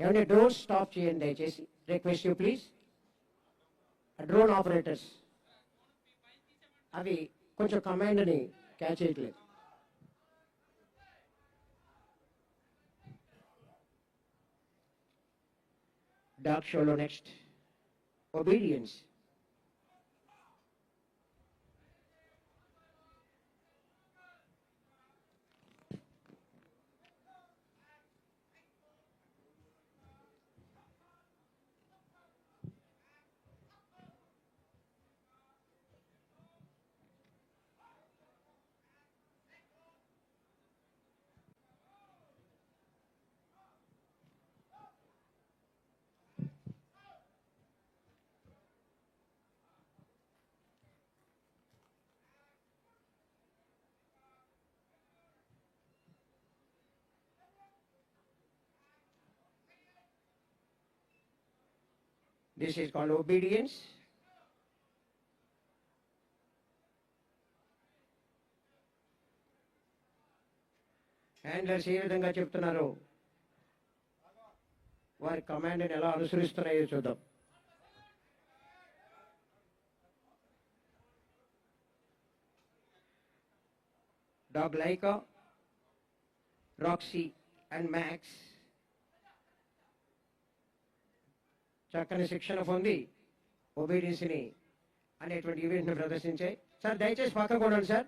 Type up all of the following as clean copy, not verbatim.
ఏమంటే drone stop చేయండి దయచేసి. Request you please. Drone operators అవి కొంచెం కమాండ్ని క్యాచ్ చేయట్లేదు. డాగ్ షోలో next obedience. This is called obedience. Handlers ఏ విధంగా చెప్తున్నారో వారి కమాండ్ని ఎలా అనుసరిస్తున్నాయో చూద్దాం. Dog Laika, Roxy and Max చక్కని శిక్షణ పొంది ఒబీడియన్స్ని అనేటువంటి ఈవెంట్ని ప్రదర్శించాయి. సార్ దయచేసి పక్కకు ఉండండి సార్.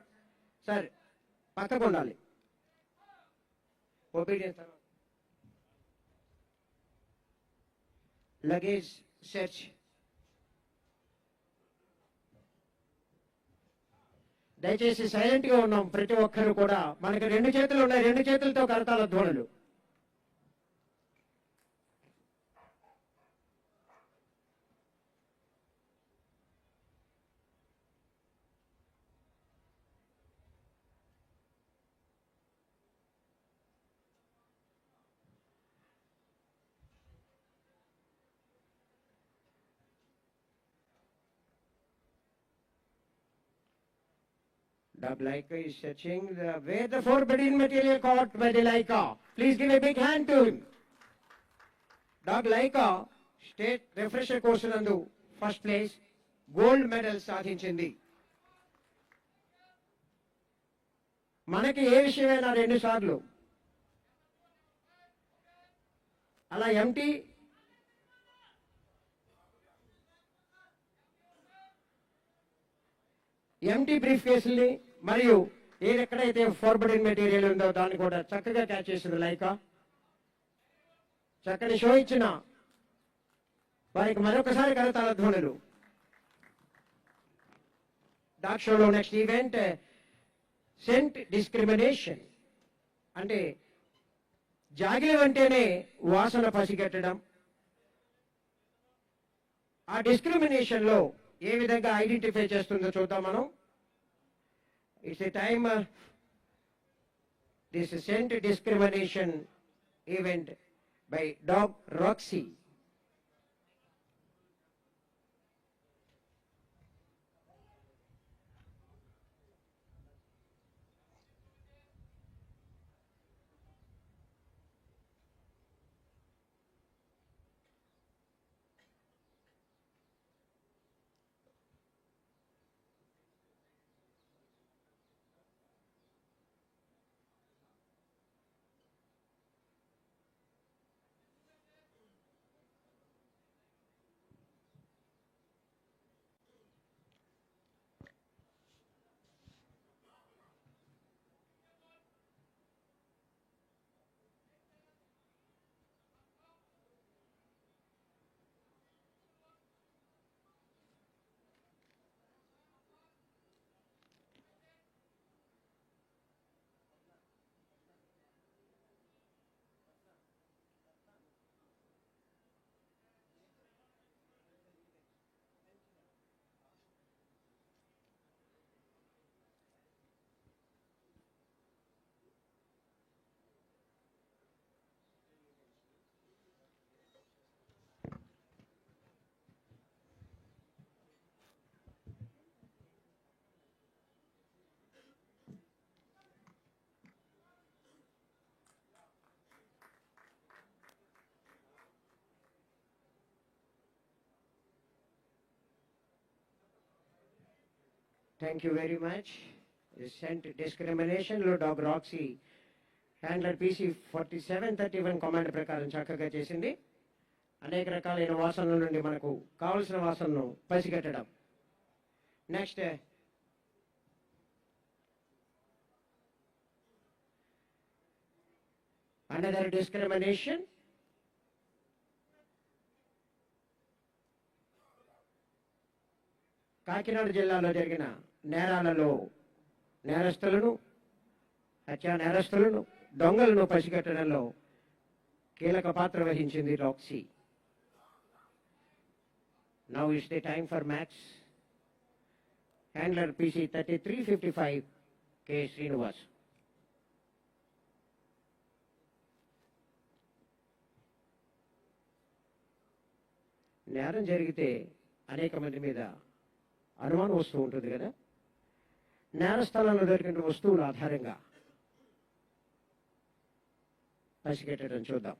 సార్ పక్కకు ఉండాలి. Obedience luggage search. దయచేసి సైలెంట్గా ఉన్నాం ప్రతి ఒక్కరు కూడా. మనకి 2 చేతులు ఉన్నాయి, 2 చేతులతో కరతాల ధ్వనులు. Dog Laika is searching where the forbidden material caught by the Laika. Please give a big hand to him. Dog Laika state refresher course నందు ఫస్ట్ ప్లేస్ గోల్డ్ మెడల్ సాధించింది. మనకి ఏ విషయమైనా 2 సార్లు అలా ఎంటీ బ్రీఫ్ కేసుల్ని మరియు ఎక్కడైతే ఫార్బిడెన్ మెటీరియల్ ఉందో దాన్ని కూడా చక్కగా క్యాచ్ చేసింది లైకా. చక్కని షో ఇచ్చిన వారికి మరొకసారి కరతాళ ధ్వనులు. డాగ్ షోలో నెక్స్ట్ ఈవెంట్ సెంట్ డిస్క్రిమినేషన్. అంటే జాగిలి అంటేనే వాసన పసిగట్టడం. ఆ డిస్క్రిమినేషన్ లో ఏ విధంగా ఐడెంటిఫై చేస్తుందో చూద్దాం మనం. It's a time this scent discrimination event by dog Roxy. Thank you very much. Scent discrimination లో dog Roxy handler PC 4731 command ప్రకారం చక్కగా చేసింది. అనేక రకాలైన వాసనల నుండి మనకు కావలసిన వాసనను పసిగట్టడం. Next another discrimination. కాకినాడ జిల్లాలో జరిగిన నేరాలలో నేరస్తులను, హత్యా నేరస్తులను, దొంగలను పసిగట్టడంలో కీలక పాత్ర వహించింది Roxy. Now is the time for Max. Handler PC 3355 K. Srinivas. నేరం జరిగితే అనేక మంది మీద అనుమానం వస్తూ ఉంటుంది కదా. నేర స్థలంలో దొరికిన వస్తువుల ఆధారంగా పసిగట్టడం చూద్దాం.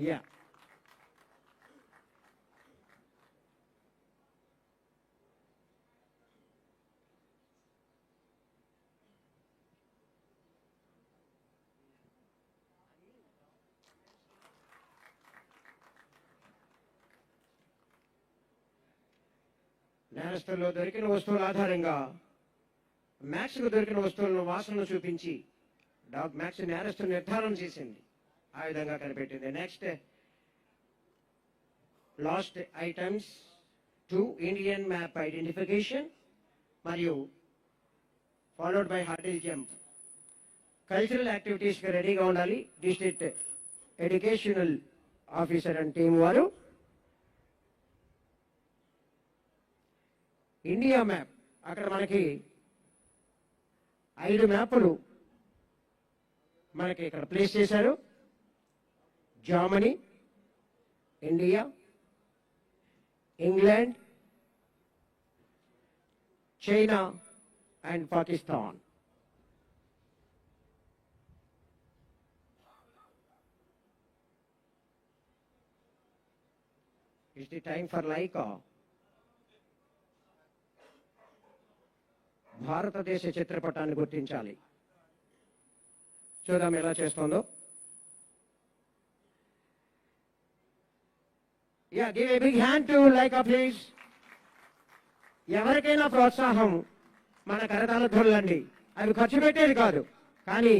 Yeah. నేరస్తుల్లో దొరికిన వస్తువుల ఆధారంగా మ్యాక్స్కు దొరికిన వస్తువులను వాసనను చూపించి డాగ్ మ్యాక్స్ నేరస్తు నిర్ధారణ చేసింది. ఆ విధంగా కనిపెట్టింది. Next last items 2 Indian map identification మరియు followed by hurdle jump. Cultural యాక్టివిటీస్కి రెడీగా ఉండాలి district educational officer and team వారు. ఇండియా మ్యాప్ అక్కడ మనకి 5 మ్యాపులు మనకి ఇక్కడ ప్లేస్ చేశారు. Germany, India, England, China and Pakistan. It's the time for Laika. భారతదేశ చిత్రపటాన్ని గుర్తించాలి. చూద్దాం ఎలా చేస్తుందో. Yeah, give a big hand to Laika, please. ఎవరికైనా ప్రోత్సాహం మన కరతాళ ధ్వనులండి. అవి ఖర్చు పెట్టేది కాదు, కానీ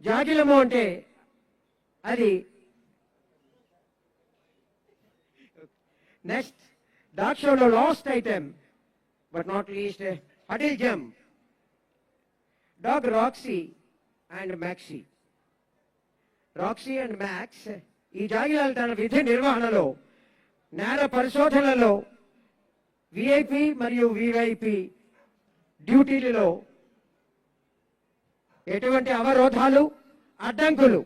జాగిలము అంటే అది. నెక్స్ట్ డాగ్ షోలో last item but not least huddle jump. Dog Roxy and maxi. Roxy and max ఈ జాగిలాలు తన విధి నిర్వహణలో, నేర పరిశోధనలో, విఐపి మరియు విఐపి డ్యూటీలలో ఎటువంటి అవరోధాలు, అడ్డంకులు,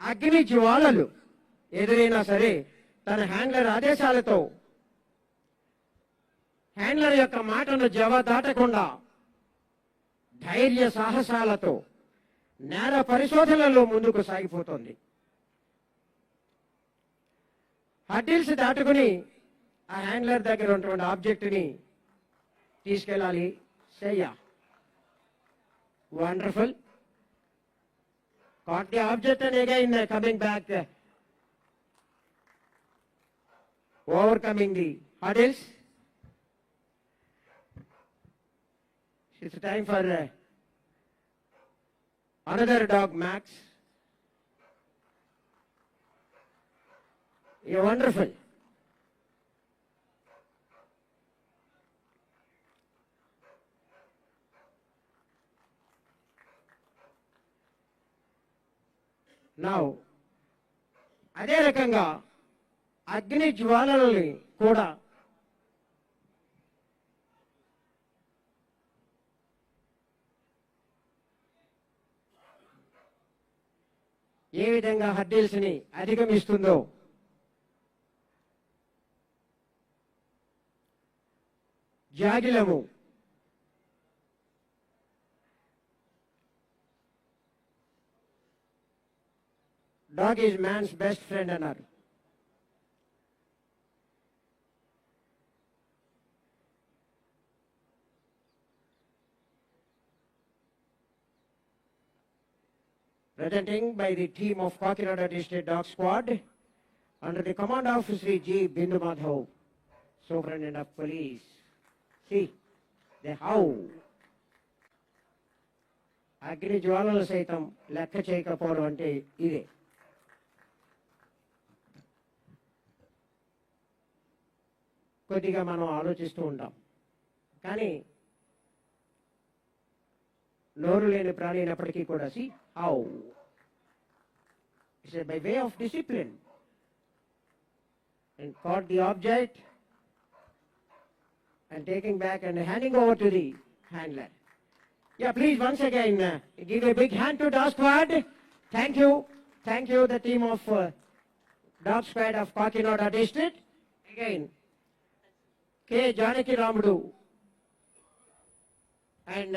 అగ్ని జ్వాలలు ఎదురైనా సరే తన హ్యాండ్లర్ ఆదేశాలతో, హ్యాండ్లర్ యొక్క మాటను జవదాటకుండా ధైర్య సాహసాలతో నేర పరిశోధనలో ముందుకు సాగిపోతుంది. హడ్డిల్స్ దాటుకుని ఆ హ్యాండ్లర్ దగ్గర ఉన్నటువంటి ఆబ్జెక్ట్ని తీసుకెళ్ళాలి. సయ్యా, wonderful. Caught the object and again coming back, overcoming the hurdles. It's time for another dog, Max. You're wonderful. Now అదే రకంగా అగ్ని జ్వాలలని కూడా ఏ విధంగా హర్డిల్స్ ని అధిగమిస్తుందో జాగిలము dog is man's best friend అన్నారు. Presenting by the team of Kakinada District Dog Squad under the command of Sri G. Bindu Madhav, Superintendent of Police. See, they howl. అగ్ని జ్వాలలు సైతం లెక్క చేయకపోవడం అంటే ఇదే. కొద్దిగా మనం ఆలోచిస్తూ ఉంటాం, కానీ నోరు లేని ప్రాణి అయినప్పటికీ కూడా see how it's by way of discipline and caught the object and taking back and handing over to the handler. Yeah, please once again give a big hand to Dog Squad. Thank you, the team of Dog Squad of Kakinada District. Again, K. Janaki Ramudu and